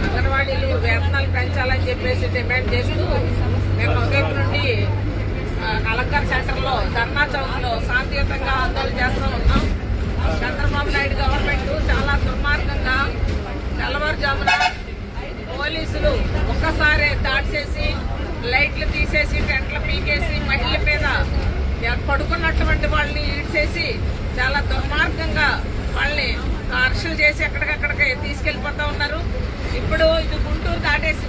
అంగన్వాడీలు వేతనాలు పెంచాలని చెప్పేసి డిమాండ్ చేస్తూ మేము ఉదయం నుండి కలెక్టర్ సెంటర్లో ధర్నా చౌక్లో శాంతియుతంగా ఆందోళన చేస్తూ ఉన్నాం. చంద్రబాబు నాయుడు గవర్నమెంట్ చాలా దుర్మార్గంగా తెల్లవారుజామున పోలీసులు ఒక్కసారి దాడి చేసి లైట్లు తీసేసి టెంట్లు పీకేసి మహిళల మీద పడుకున్నటువంటి వాళ్ళని ఈడ్చేసి చాలా దుర్మార్గంగా వాళ్ళని అరెస్టులు చేసి ఎక్కడికక్కడికి తీసుకెళ్లిపోతా ఉన్నారు. ఇప్పుడు ఇది గుంటూరు దాటేసి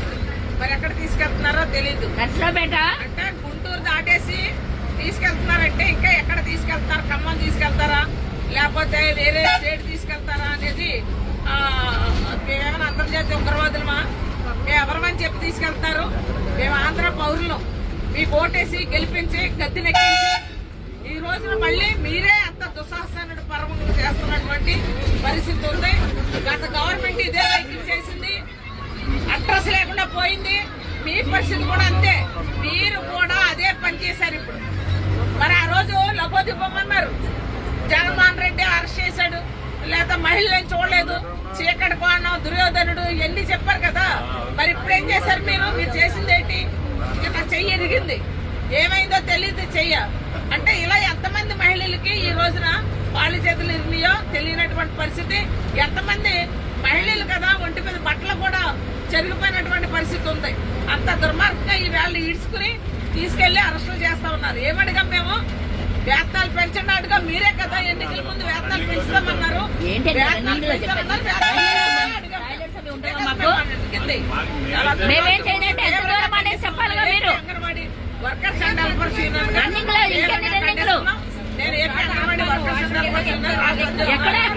మరి ఎక్కడ తీసుకెళ్తున్నారో తెలీదు. అంటే గుంటూరు దాటేసి తీసుకెళ్తున్నారంటే ఇంకా ఎక్కడ తీసుకెళ్తారు? ఖమ్మం తీసుకెళ్తారా లేకపోతే వేరే స్టేట్ తీసుకెళ్తారా అనేది మేమేమైనా అంతర్జాతీయ ఉగ్రవాదులమా? మేము ఎవరమని చెప్పి తీసుకెళ్తారు? మేము ఆంధ్ర పౌరులు మీకు ఓటేసి గెలిపించి గద్దెనెక్కించి ఈ రోజున మళ్ళీ మీరే అంత దుస్సాహసాన్ని పర్వం చేస్తున్నటువంటి పరిస్థితి ఉంది. గత గవర్నమెంట్ ఇదే వైద్యం చేసింది, అడ్రస్ లేకుండా పోయింది. మీ పరిస్థితి కూడా అంతే, మీరు కూడా అదే పని చేశారు. ఇప్పుడు మరి ఆ రోజు లబోదిబ్బమన్నారు, జగన్మోహన్ రెడ్డి అరెస్ట్ చేశాడు, లేదా మహిళలను చూడలేదు, చీకటి కోణం, దుర్యోధనుడు ఎన్ని చెప్పారు కదా. మరి ఇప్పుడు ఏం చేశారు? మీరు చేసింది ఏంటి? ఇంకా చెయ్యి ఎరిగింది, ఏమైందో తెలియదు చెయ్య. అంటే ఇలా ఎంతమంది మహిళలకి ఈ రోజున వాళ్ళ చేతులు ఇరినాయో తెలియనటువంటి పరిస్థితి. ఎంతమంది మహిళలు కదా ఒంటి మీద బట్టలు కూడా చెరిగిపోయినటువంటి పరిస్థితి ఉంది. అంత దుర్మార్గంగా ఈ వేళ ఈడ్చుకుని తీసుకెళ్లి అరెస్టులు చేస్తా ఉన్నారు. ఏమడిగాం మేము? వేతనాలు పెంచండి అడిగా. మీరే కదా ఎన్నికల ముందు వేతనాలు పెంచుతామన్నారు. Anganwadi workers and helpers union నేను AP Anganwadi workers and helpers union